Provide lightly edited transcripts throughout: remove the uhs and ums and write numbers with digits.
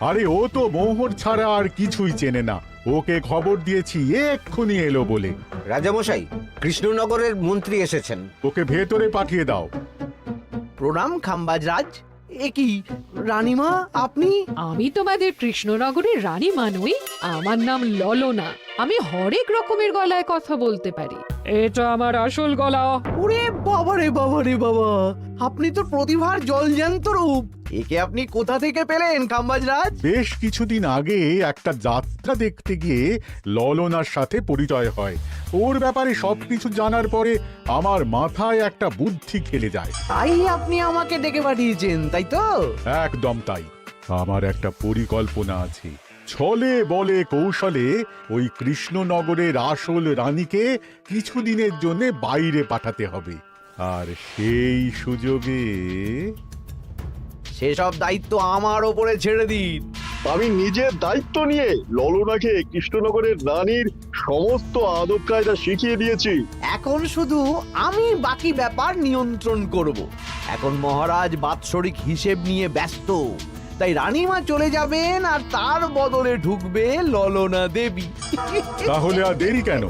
আরে ও তো মোহর ছাড়া আর কিছুই চেনে না। ওকে খবর দিয়েছি এক্ষুনি এলো বলে। রাজামশাই, কৃষ্ণনগরের মন্ত্রী এসেছেন। ওকে ভেতরে পাঠিয়ে দাও। প্রণাম খাম্বাজরাজ। এ কি রানীমা, আপনি? আমি তোমাদের কৃষ্ণনগরের রানীমা নই, আমার নাম ললনা। আমি হরেক রকমের গলায় কথা বলতে পারি। এটা আমার আসল গলা। ওরে বাবা রে বাবা রে বাবা, আপনি তো প্রতিভার জলজ্যান্ত রূপ। একে আপনি কোথা থেকে পেলেন খাম্বাজরাজ? বেশ কিছুদিন আগে একটা যাত্রা দেখতে গিয়ে ললনার সাথে পরিচয় হয়। ওর ব্যাপারে সবকিছু জানার পরে আমার মাথায় একটা বুদ্ধি খেলে যায়। তাই আপনি আমাকে ডেকে পাঠিয়েছেন, তাই তো? একদম তাই। আমার একটা পরিকল্পনা আছে। ছলে বলে কৌশলে ওই কৃষ্ণনগরের আসল রানীকে কিছুদিনের জন্য বাইরে পাঠাতে হবে, আর সেই সুযোগে সেসব দায়িত্ব আমার ওপরে ছেড়ে দিন। আমি নিজের দায়িত্ব নিয়ে ললনাকে কৃষ্ণনগরের রানীর সমস্ত আদব কায়দা শিখিয়ে দিয়েছি। এখন শুধু আমি বাকি ব্যাপার নিয়ন্ত্রণ করব। এখন মহারাজ বাৎসরিক হিসেব নিয়ে ব্যস্ত, তাই রানীমা চলে যাবেন আর তার বদলে ঢুকবে ললনা দেবী। তাহলে আর দেরি কেন?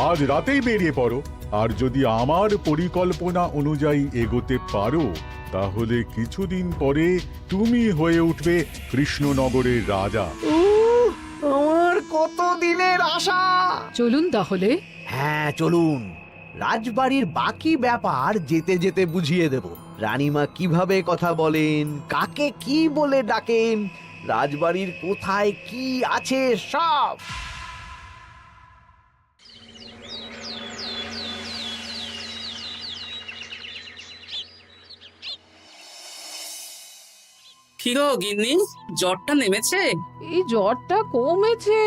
আজ রাতেই বেরিয়ে পড়ো। আর যদি আমার পরিকল্পনা অনুযায়ী এগোতে পারো, তাহলে কিছুদিন পরে তুমি হয়ে উঠবে কৃষ্ণনগরের রাজা। আমার কত দিনের আশা। চলুন তাহলে। হ্যাঁ চলুন, রাজবাড়ির বাকি ব্যাপার যেতে যেতে বুঝিয়ে দেব। রানীমা কিভাবে কথা বলেন, কাকে কি বলে ডাকেন, রাজবাড়ির কোথায় কি আছে সব। কি গো গিন্নি, জ্বরটা নেমেছে? এই জ্বরটা কমেছে,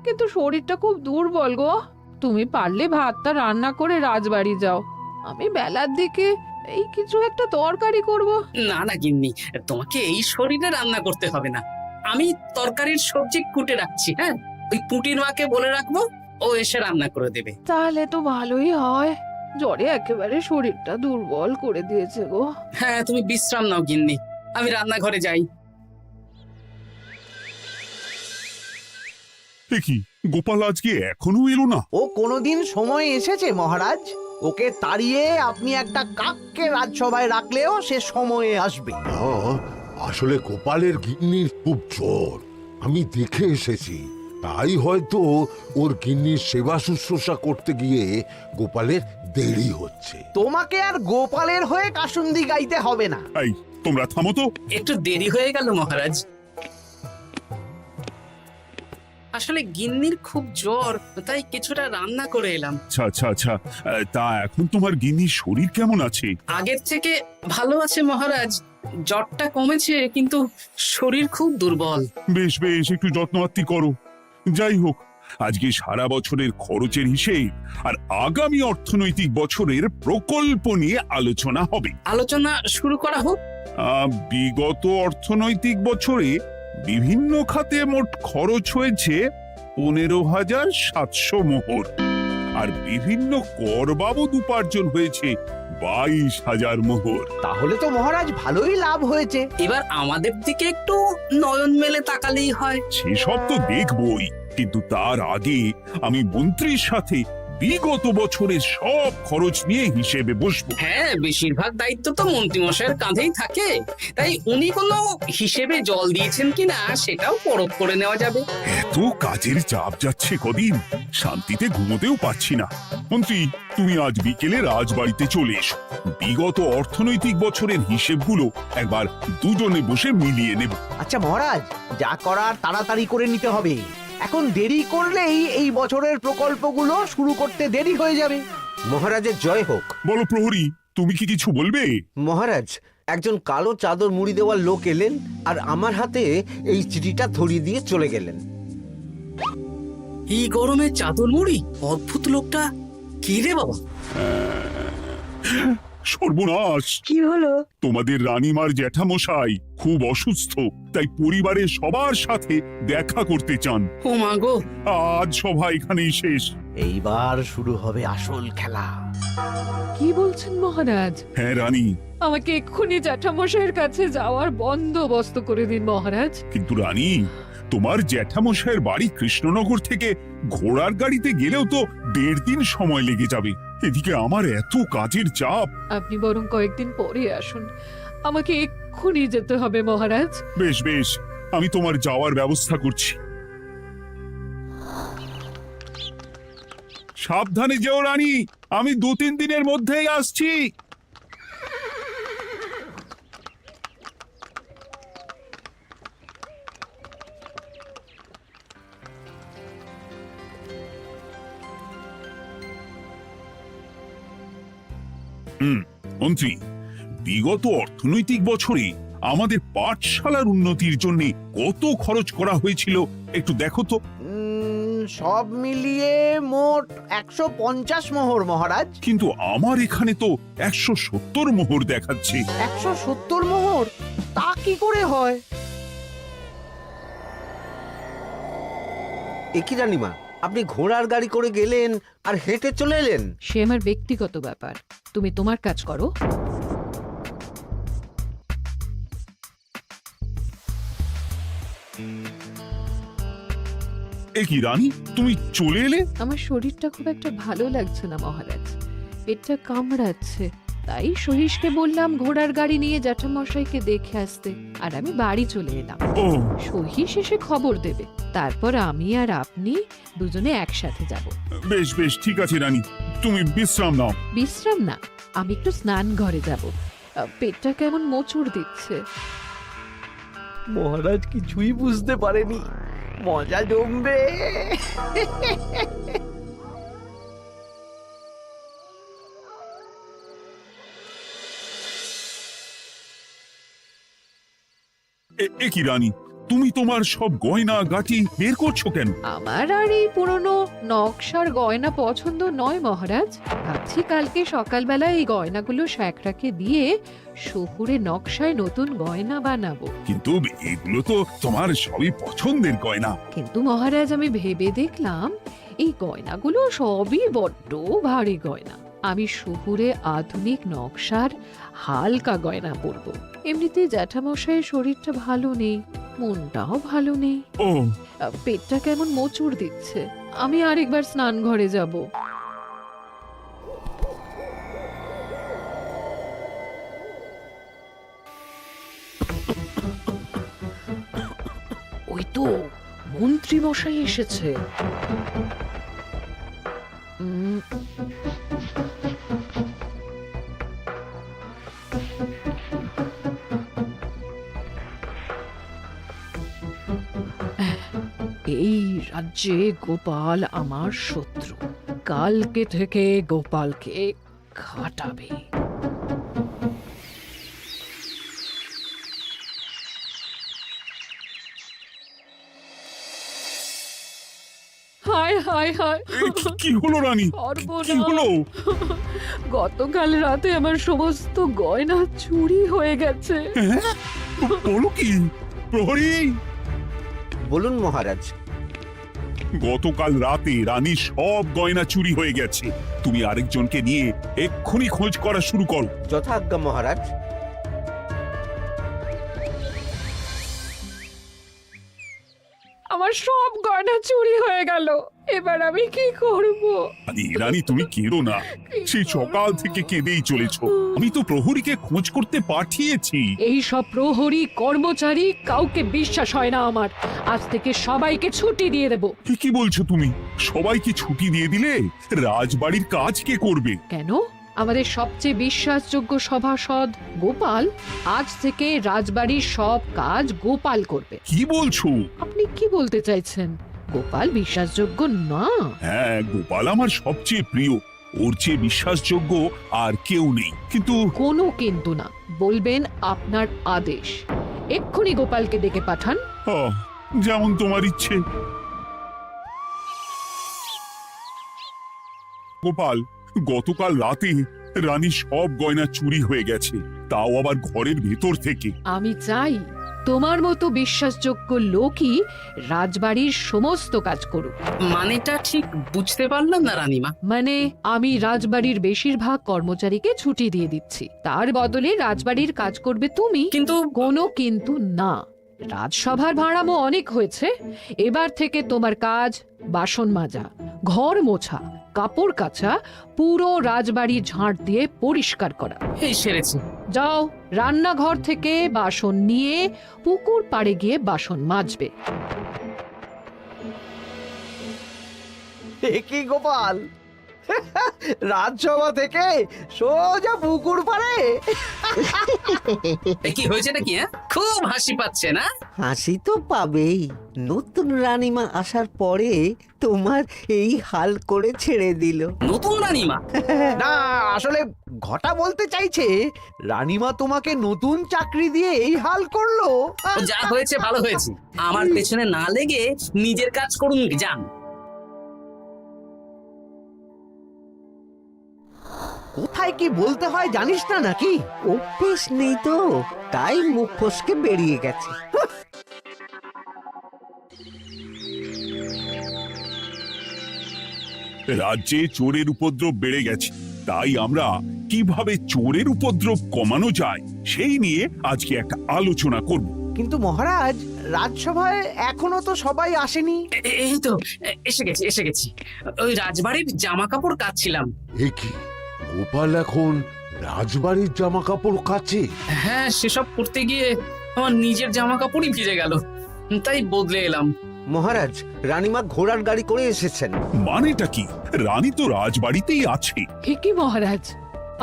কিন্তু শরীরটা খুব দুর্বল গো। তুমি পারলে ভাতটা রান্না করে রাজবাড়ি যাও, আমি বেলার দিকে এই কিছু একটা তরকারি করব। না না গিন্নি, তোমাকে এই শরীরে রান্না করতে হবে না। আমি তরকারির সবজি কুটে রাখছি। হ্যাঁ, ওই পুটির মাকে বলে রাখবো, ও এসে রান্না করে দেবে। তাহলে তো ভালোই হয়। জ্বরে একেবারে শরীরটা দুর্বল করে দিয়েছে গো। হ্যাঁ, তুমি বিশ্রাম নাও গিন্নি, আমি রান্নাঘরে যাই। কি গোপাল আজকে এখনো এলো না? ও কোনোদিন সময় এসেছে মহারাজ? ওকে তাড়িয়ে আপনি একটা কাককে রাজসভায় রাখলেও সে সময়ে আসবে। আসলে গোপালের গিন্নির খুব জ্বর, আমি দেখে এসেছি। তাই হয়তো ওর গিন্নির সেবা শুশ্রূষা করতে গিয়ে গোপালের দেরি হচ্ছে। তোমাকে আর গোপালের হয়ে কাসুন্দি গাইতে হবে না। এই তোমরা থামো তো। একটু দেরি হয়ে গেল মহারাজ। আসলে গিন্নির খুব জ্বর, তাই কিছুটা রান্না করে এলাম। আচ্ছা আচ্ছা আচ্ছা, তা এখন তোমার গিন্নির শরীর কেমন আছে? আগের থেকে ভালো আছে মহারাজ, জ্বরটা কমেছে, কিন্তু শরীর খুব দুর্বল। বেশ বেশ, একটু যত্নআত্তি করো। যাই হোক, আজকে সারা বছরের খরচের হিসেব আর আগামী অর্থনৈতিক বছরের প্রকল্প নিয়ে আলোচনা হবে। আলোচনা শুরু করা হোক। বিগত অর্থনৈতিক বছরে বিভিন্ন খাতে মোট খরচ হয়েছে 15,700 মোহর, আর বিভিন্ন কর বাবদ উপার্জন হয়েছে 22,000 মোহর। তাহলে তো মহারাজ ভালোই লাভ হয়েছে। এবার আমাদের দিকে একটু নয়ন মেলে তাকালেই হয়। সেসব তো দেখবই, কিন্তু তার আগে আমি মন্ত্রীর সাথে বিগত বছরের সব খরচ নিয়ে হিসেবে বসবো। হ্যাঁ, বেশিরভাগ দায়িত্ব তো মন্ত্রীমশাইয়ের কাঁধেই থাকে, তাই উনি কোনো হিসেবে জল দিয়েছেন কিনা সেটাও পরখ করে নেওয়া যাবে। এত কাজের চাপ যাচ্ছে কদিন, শান্তিতে ঘুমোতেও পাচ্ছি না। মন্ত্রী, তুমি আজ বিকেলে রাজবাড়িতে চলে এসো। বিগত অর্থনৈতিক বছরের হিসেবগুলো একবার দুজনে বসে মিলিয়ে নেব। আচ্ছা মহারাজ, যা করার তাড়াতাড়ি করে নিতে হবে। এখন দেরি করলেই এই বছরের প্রকল্পগুলো শুরু করতে দেরি হয়ে যাবে। মহারাজের জয় হোক। বলো প্রহরী, তুমি কি কিছু বলবে? মহারাজ, একজন কালো চাদর মুড়ি দেওয়ার লোক এলেন আর আমার হাতে এই চিঠিটা ধরিয়ে দিয়ে চলে গেলেন। এই গরমে চাদর মুড়ি? অদ্ভুত লোকটা। কি রে বাবা? সর্বনাশ! কি হলো? তোমাদের রানীমার জ্যাঠামশাই খুব অসুস্থ, তাই পরিবারের সবার সাথে দেখা করতে চান। ও মা গো! আজ সভা এখানেই শেষ। এইবার শুরু হবে আসল খেলা। কি বলছেন মহারাজ? হ্যাঁ রানী, আমাকে এক্ষুনি জ্যাঠামশাইয়ের কাছে যাওয়ার বন্দোবস্ত করে দিন মহারাজ। কিন্তু রানী, তোমার জ্যাঠামশাইয়ের বাড়ি কৃষ্ণনগর থেকে ঘোড়ার গাড়িতে গেলেও তো 1.5 দিন সময় লেগে যাবে। এদিকে আমার এত কাজের চাপ। আপনি বরং কয়েকদিন পরে আসুন, আমাকে এক্ষুনি যেতে হবে মহারাজ। বেশ বেশ, আমি তোমার যাওয়ার ব্যবস্থা করছি। সাবধানে যেও রানী, আমি 2-3 দিনের মধ্যেই আসছি। মন্ত্রী, বিগত অর্থনৈতিক বছরে আমাদের পাঠশালার উন্নতির জন্য কত খরচ করা হয়েছিল একটু দেখো তো। সব মিলিয়ে মোট 150 মোহর মহারাজ। কিন্তু আমার এখানে তো 170 মোহর দেখাচ্ছে। 170 মোহর? তা কি করে হয়? একই রানীমা, আপনি ঘোড়ার গাড়ি করে গেলেন আর হেঁটে চলে এলেন? সে আমার ব্যক্তিগত ব্যাপার, তুমি তোমার কাজ করো। এ কি রানী, তুমি চলে এলে? আমার শরীরটা খুব একটা ভালো লাগছে না মহারাজ, পেটটা কামড়াচ্ছে, তাই সহিসকে বললাম ঘোড়ার গাড়ি নিয়ে জ্যাঠামশাইকে দেখে আসতে, আর আমি বাড়ি চলে এলাম। ও, সহিস এসে খবর দেবে, তারপর আমি আর আপনি দুজনে একসাথে যাব। বেশ বেশ, ঠিক আছে রানী, তুমি বিশ্রাম নাও। বিশ্রাম না, আমি একটু স্নান ঘরে যাব, পেটটা কেমন মোচড় দিচ্ছে। মহারাজ কিছুই বুঝতে পারেনি, মজা জমবে। এ কি রানী, তুমি তোমার সব গয়না গাটি বের করছো কেন? আমার আর এই পুরনো নকশার গয়না পছন্দ নয় মহারাজ, ভাবছি কালকে সকালবেলা এই গয়নাগুলো শ্যাকরাকে দিয়ে শহুরে নকশায় নতুন গয়না বানাবো। কিন্তু এগুলো তো তোমার সবই পছন্দের গয়না। কিন্তু মহারাজ আমি ভেবে দেখলাম এই গয়নাগুলো সবই বড্ড ভারী গয়না, আমি শহুরে আধুনিক নকশার হালকা গয়না পরবো। এমনিতে জ্যাঠামশাইয়ের শরীরটা ভালো নেই, মনটাও ভালো নেই, ও, পেটটা কেমন মোচড় দিচ্ছে, আমি আরেকবার স্নান ঘরে যাব। ওই তো মন্ত্রী মশাই এসেছে। এই রাজ্যে গোপাল আমার শত্রু, কালকে থেকে গোপালকে খাটাবে। হায় হায় হায়, কি হলো রানী, কি হলো? গতকাল রাতে আমার সমস্ত গয়না চুরি হয়ে গেছে। হ্যাঁ? বলো কি? প্রহরী, বলুন মহারাজ। গতকাল রাতে রানীর সব গয়না চুরি হয়ে গেছে। তুমি আরেকজনকে নিয়ে এক্ষুনি খোঁজ করা শুরু করো। যথাজ্ঞা মহারাজ। আমার সব গয়না চুরি হয়ে গেল, এবার আমি কি করব? রানী তুমি কেঁদো না, সেই সকাল থেকে কেঁদেই চলেছো। আমি তো প্রহরীকে খোঁজ করতে পাঠিয়েছি। এই সব প্রহরী কর্মচারী কাউকে বিশ্বাস হয় না আমার, আজ থেকে সবাইকে ছুটি দিয়ে দেব। কি বলছো তুমি? সবাইকে ছুটি দিয়ে দিলে রাজবাড়ির কাজ কে করবে? কেন? আমাদের সবচেয়ে বিশ্বাসযোগ্য সভাসদ গোপাল আজ থেকে রাজবাড়ির সব কাজ গোপাল করবে। কি বলছো? আপনি কি বলতে চাইছেন? গোপাল বিশ্বাসযোগ্য না? হ্যাঁ, গোপাল আমার সবচেয়ে প্রিয়, ওর চেয়ে বিশ্বাসযোগ্য আর কেউ নেই। কিন্তু কোনো কিন্তু না, বলবেন আপনার আদেশ। এক্ষুনি গোপালকে ডেকে পাঠান। যেমন তোমার ইচ্ছে। গোপাল, গতকাল রাতে রানীর সব গয়না চুরি হয়ে গেছে, তাও আবার ঘরের ভেতর থেকে। আমি চাই তোমার মতো বিশ্বাসযোগ্য লোকই রাজবাড়ির সমস্ত কাজ করুক। মানেটা ঠিক বুঝতে পারলাম না রানীমা। মানে আমি রাজবাড়ির বেশিরভাগ কর্মচারীকে ছুটি দিয়ে দিচ্ছি, তার বদলে রাজবাড়ির কাজ করবে তুমি। কিন্তু কোনো কিন্তু না। রাজসভার ভাড়ামো অনেক হয়েছে, এবার থেকে তোমার কাজ বাসন মাজা, ঘর মোছা, কাপড় কাচা, পুরো রাজবাড়ি ঝাঁট দিয়ে পরিষ্কার করা। এই সেরেছে। যাও, রান্নাঘর থেকে বাসন নিয়ে পুকুর পাড়ে গিয়ে বাসন মাজবে। এ কি গোপাল, রাজসভা থেকে সোজা পুকুর পাড়ে? কি হয়েছে নাকি? খুব হাসি পাচ্ছে না? হাসি তো পাবেই, নতুন রানীমা আসার পরে তোমার এই হাল করে ছেড়ে দিল। নতুন রানীমা? না, আসলে ঘটা বলতে চাইছে রানীমা তোমাকে নতুন চাকরি দিয়ে এই হাল করলো। ও যা হয়েছে ভালো হয়েছে, আমার পেছনে না লেগে নিজের কাজ করুন যান। কোথায় কি বলতে হয় জানিস না নাকি? অভ্যেস নেই তো, তাই মুখ ফসকে বেরিয়ে গেছে। রাজ্যে চোরের উপদ্রব বেড়ে গেছে, তাই আমরা কিভাবে চোরের উপদ্রব কমানো যায় সেই নিয়ে আজকে একটা আলোচনা করব। কিন্তু মহারাজ, রাজসভায় এখনো তো সবাই আসেনি। এই তো এসে গেছি। ওই রাজবাড়ির জামা কাপড় কাচ্ছিলাম। এ কি, গোপাল এখন রাজবাড়ির জামা কাপড় কাচে? হ্যাঁ, সেসব করতে গিয়ে আমার নিজের জামা কাপড়ই ভিজে গেল, তাই বদলে এলাম। মহারাজ, রানীমা ঘোড়ার গাড়ি করে এসেছেন। মানেটা কি? রানী তো রাজবাড়িতেই আছে। হে কি মহারাজ,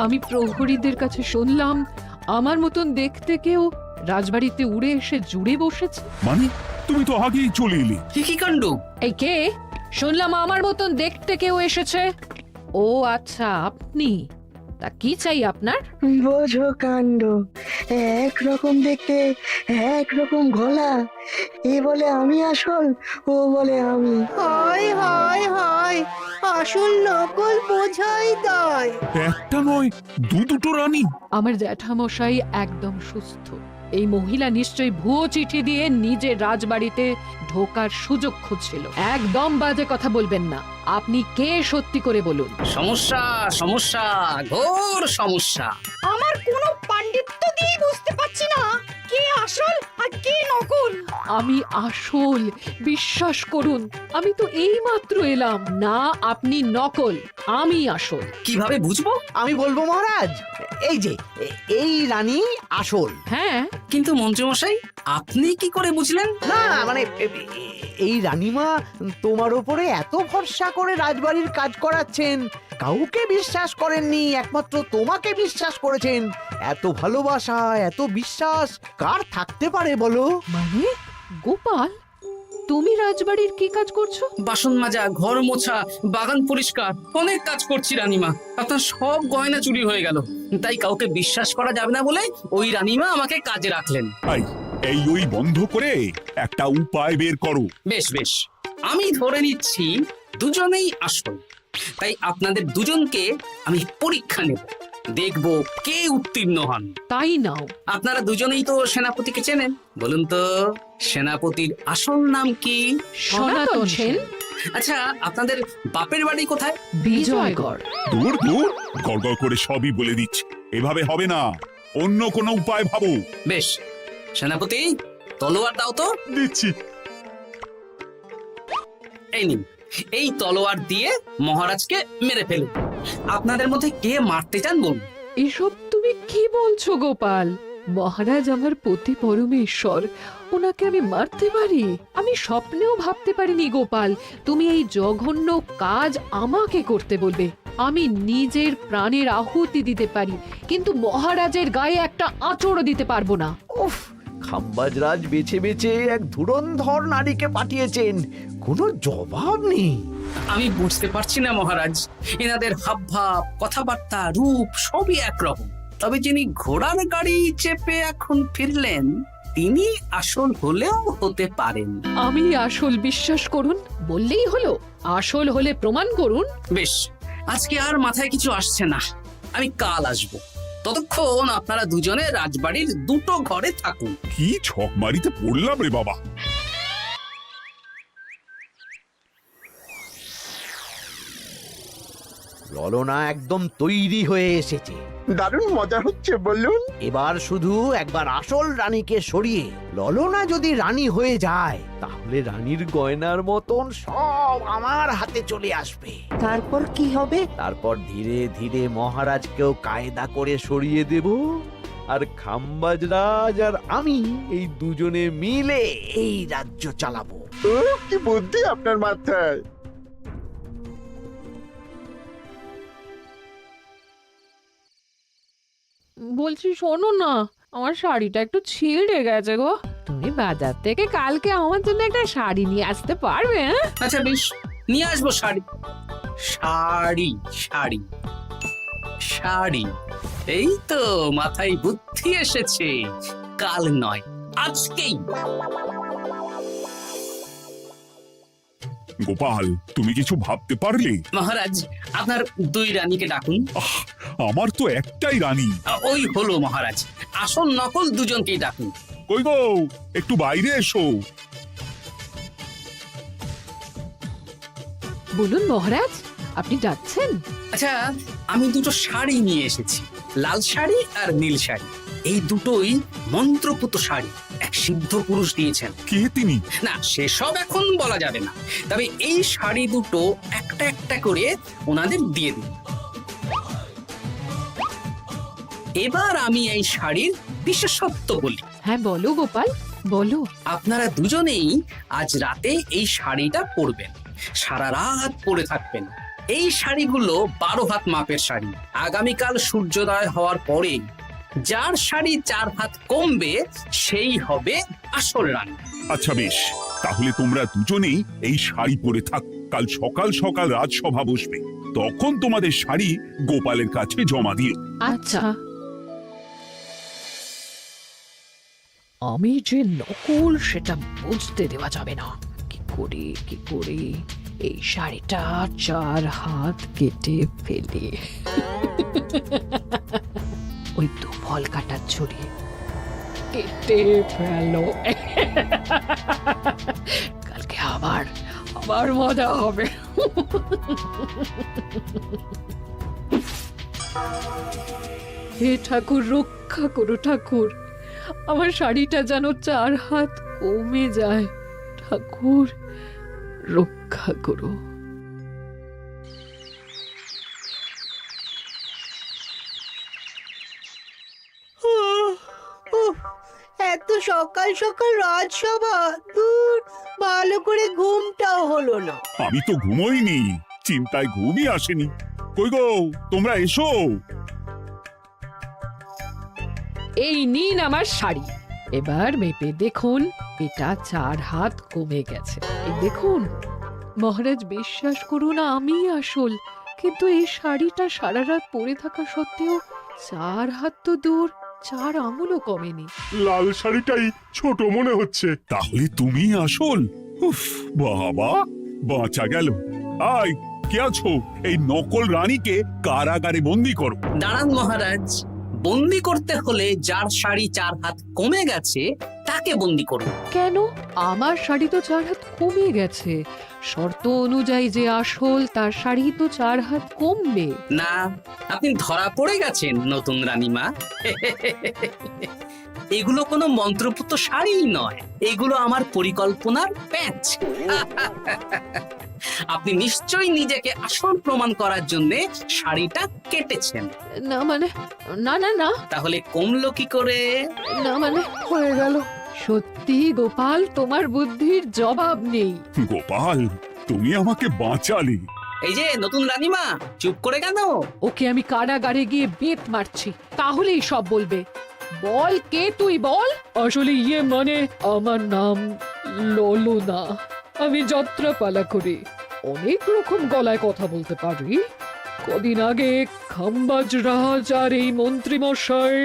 আমি প্রহরীদের কাছে শুনলাম আমার মতন দেখতে কেউ রাজবাড়িতে উড়ে এসে জুড়ে বসেছে। মানে তুমি তো আগেই চলে এলে। কি কাণ্ড! এই কে? শুনলাম আমার মতন দেখতে কেউ এসেছে। ও আচ্ছা, আপনি। তা কি চাই আপনার? বোঝো কাণ্ড, একরকম দেখতে একরকম গলা, এ বলে আমি আসল, ও বলে আমি। হায় হায় হায়, আসল নকল বোঝাই দায়। একটা নয়, দুটো রানী। আমার জ্যাঠামশাই একদম সুস্থ। এই মহিলা নিশ্চয়ই ভুয়ো চিঠি দিয়ে নিজের রাজবাড়িতে ঢোকার সুযোগ খুঁজছিল। একদম বাজে কথা বলবেন না। আপনি কে সত্যি করে বলুন। সমস্যা সমস্যা, ঘোর সমস্যা। আমার কোনো পাণ্ডিত্য দিয়ে বুঝতে পারছি না কে আসল আর কে নকল। আমি আসল, বিশ্বাস করুন। আমি তো এই মাত্র এলাম। না, আপনি নকল, আমি আসল। কিভাবে বুঝবো? আমি বলবো মহারাজ, এই যে এই রানী আসল। হ্যাঁ, কিন্তু মন্ত্রীমশাই, আপনি কি করে বুঝলেন? না মানে এই রানীমা তোমার উপরে এত ভরসা করে রাজবাড়ির কাজ করাচ্ছেন, কাউকে বিশ্বাস করেননি, একমাত্র তোমাকে বিশ্বাস করেছেন। এত ভালোবাসা, এত বিশ্বাস কার থাকতে পারে বলো? মানে গোপাল, তুমি রাজবাড়ির কি কাজ করছো? বাসন মাজা, ঘর মোছা, বাগান পরিষ্কার, অনেক কাজ করছি রানীমা। আপনার সব গয়না চুরি হয়ে গেল, তাই কাউকে বিশ্বাস করা যাবে না বলে ওই রানীমা আমাকে কাজে রাখলেন। এই ওই বন্ধ করে একটা উপায় বের করো। বেশ বেশ, আমি ধরে নিচ্ছি দুজনেই আসল। তাই আপনাদের দুজনকে আমি পরীক্ষা নেব, দেখব কে উত্তীর্ণ হন। তাই নাও। আপনারা দুজনেই তো সেনাপতিকে চেনেন, বলুন তো সেনাপতির আসল নাম কি? সনাতন সেন। আচ্ছা, আপনাদের বাপের বাড়ি কোথায়? বিজয়গড়। দূর দূর, গড়গড় করে সবই বলে দিচ্ছে। এভাবে হবে না, অন্য কোনো উপায় ভাবো। বেশ, সেনাপতি তলোয়ার দাও তো। দিচ্ছি। এই নিন, এই তলোয়ার দিয়ে মহারাজকে মেরে ফেলুন। আপনাদের মধ্যে কে মারতে চান বলুন। এসব তুমি কি বলছো গোপাল? মহারাজ আমার পতি পরমেশ্বর, ওনাকে আমি মারতে পারি? আমি স্বপ্নেও ভাবতে পারিনি গোপাল তুমি এই জঘন্য কাজ আমাকে করতে বলবে। আমি নিজের প্রাণের আহুতি দিতে পারি, কিন্তু মহারাজের গায়ে একটা আঁচড়ও দিতে পারবো না। উফ, খাম্বাজরাজ বেছে বেছে এক ধুরন্ধর নারীকে পাঠিয়েছেন, কোনো জবাব নেই। আমি বুঝতে পারছি না মহারাজ, এনাদের হাবভাব, কথাবার্তা, রূপ সবই একরকম। তবে যিনি ঘোড়ার গাড়ি চেপে এখন ফিরলেন, তিনি আসল হলেও হতে পারেন। আমি আসল, বিশ্বাস করুন। বললেই হলো? আসল হলে প্রমাণ করুন। বেশ, আজকে আর মাথায় কিছু আসছে না, আমি কাল আসবো। ততক্ষণ আপনারা দুজনে রাজবাড়ির দুটো ঘরে থাকুন। কি ছক মারিতে পড়লাম রে বাবা। ললনা একদম তৈরি হয়ে এসেছে। দারুণ মজা হচ্ছে বলুন। এবার শুধু একবার আসল রানীকে সরিয়ে ললনা যদি রানী হয়ে যায়, তাহলে রানীর গয়নার মতন সব আমার হাতে চলে আসবে। তারপর কি হবে? তারপর ধীরে ধীরে মহারাজকেও কায়দা করে সরিয়ে দেব, আর খাম্বাজ রাজ আর আমি এই দুজনে মিলে এই রাজ্য চালাবো। কি বুদ্ধি আপনার মাথায়। বলছি শোনো না, আমার শাড়িটা একটু ছিঁড়ে গেছে গো। তুমি বাজার থেকে কালকে আমার জন্য একটা শাড়ি নিয়ে আসতে পারবে? হ্যাঁ, আচ্ছা বেশ, নিয়ে আসবো শাড়ি। শাড়ি শাড়ি শাড়ি, এই তো মাথায় বুদ্ধি এসেছে। কাল নয়, আজকেই। গোপাল, তুমি কিছু ভাবতে পারলে? মহারাজ, আপনার দুই রানীকে ডাকুন। আমার তো একটাই রানী। ওই হলো মহারাজ, আসল নকল দুজনকেই ডাকুন। কই গো, একটু বাইরে এসো। বলুন মহারাজ, আপনি ডাকছেন? আচ্ছা, আমি দুটো শাড়ি নিয়ে এসেছি, লাল শাড়ি আর নীল শাড়ি। এই দুটোই মন্ত্রপুত শাড়ি, এক সিদ্ধ পুরুষ দিয়েছেন। কে তিনি? না, সেসব এখন বলা যাবে না, তবে এই শাড়ি দুটো একটা একটা করে ওনাদের দিয়ে দিন। এবার আমি এই শাড়ির বিশেষত্ব বলি। হ্যাঁ বলো গোপাল, বলো। আপনারা দুজনেই আজ রাতে এই শাড়িটা পরবেন, সারা রাত পরে থাকবেন। এই শাড়িগুলো 12 হাত মাপের শাড়ি। আগামীকাল সূর্যোদয় হওয়ার পরে যার শাড়ি 4 হাত কমবে সেই হবে আসল রানী। আচ্ছা বেশ, তাহলে তোমরা দুজনেই এই শাড়ি পরে থাক। কাল সকাল সকাল রাজসভা বসবে, তখন তোমাদের শাড়ি গোপালের কাছে জমা দিও। আচ্ছা। আমি যে নকল সেটা বুঝতে দেওয়া যাবে না। কি করে এই শাড়িটা 4 হাত কেটে ফেলে ওই দুফল কাটার ছড়ি কেটে ফেলো। কালকে আবার মজা হবে। হে ঠাকুর, রক্ষা করো ঠাকুর, আমার শাড়িটা যেন 4 হাত কমে যায়। ঠাকুর রক্ষা করো। এত সকাল সকাল রাজসভা, দূর, ভালো করে ঘুমটাও হলো না। আমি তো ঘুমোইনি, চিন্তায় ঘুমই আসেনি। কই গো, তোমরা এসো। এই নিন আমার শাড়ি, এবার মেপে দেখুন, এটা 4 হাত কমে গেছে। এই দেখুন মহারাজ, বিশ্বাস করুন আমি আসল, কিন্তু এই শাড়িটা সারা রাত পরে থাকা সত্ত্বেও 4 হাত তো দূর, 4 আঙুলও কমেনি। লাল শাড়িটাই ছোট মনে হচ্ছে। তাহলে তুমি আসল? উফ, বাবা, বাঁচা গেল। আয়, কে আছো? এই নকল রানীকে কারাগারে বন্দি করো। দাঁড়ান মহারাজ, বন্দি করতে হলে যার শাড়ি 4 হাত কমে গেছে তাকে বন্দি করুন। কেন? আমার শাড়ি তো 4 হাত কমে গেছে। শর্ত অনুযায়ী যে আসল তার শাড়ি তো 4 হাত কমবে না, আপনি ধরা পড়ে গেছেন নতুন রানীমা। এগুলো কোনো মন্ত্রপুত শাড়ি নয়, এগুলো আমার পরিকল্পনার প্যাঁচ। আপনি নিশ্চয়ই নিজেকে আসল প্রমাণ করার জন্য শাড়িটা কেটেছেন। না মানে, না না না, তাহলে কমলো কি করে? না মানে হয়ে গেল। সত্যি গোপাল, তোমার বুদ্ধির জবাব নেই। গোপাল, তুমি আমাকে বাঁচালে। এই যে নতুন রানীমা, চুপ করে কেন? ওকে আমি কারাগারে গিয়ে বেত মারছি, তাহলেই সব বলবে। বল, কে তুই বল? আসলে মানে আমার নাম ললনা। আমি যাত্রাপালা করি, অনেক রকম গলায় কথা বলতে পারি। কদিন আগে খাম্বাজ রাজ আর এই মন্ত্রী মশাই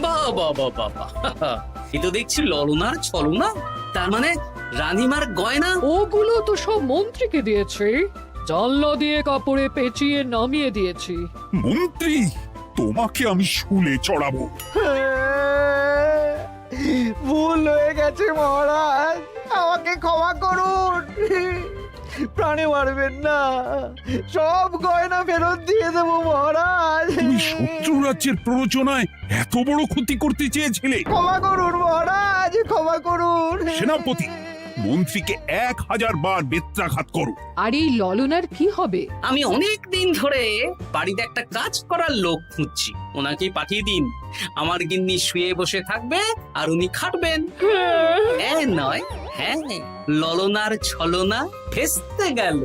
বাহ বাহ বাহ বাহ বাহ, এ তো দেখছি ললনার ছলনা। তার মানে রানীমার গয়না? ওগুলো তো সব মন্ত্রীকে দিয়েছি, জানলা দিয়ে কাপড়ে পেঁচিয়ে নামিয়ে দিয়েছি। মন্ত্রী, তোমাকে আমি শুলে চড়াবো। ভুল হয়ে গেছে মহারাজ, আমাকে ক্ষমা করুন। প্রাণে মারবেন না, সব গয়না ফেরত দিয়ে দেবো মহারাজ। তুমি শত্রু রাজ্যের প্ররোচনায় এত বড় ক্ষতি করতে চেয়েছিলে? ক্ষমা করুন মহারাজ, ক্ষমা করুন। সেনাপতি, মন্ত্রীকে 1000 বার বেত্রাঘাত করো। আর এই ললনার কি হবে? আমি অনেক দিন ধরে বাড়িতে একটা কাজ করার লোক খুঁজছি, ওনাকেই পাঠিয়ে দিন। আমার গিন্নি শুয়ে বসে থাকবে আর উনি খাটবেন। নয়, হ্যাঁ, ললনার ছলনা ফেস্তে গেল।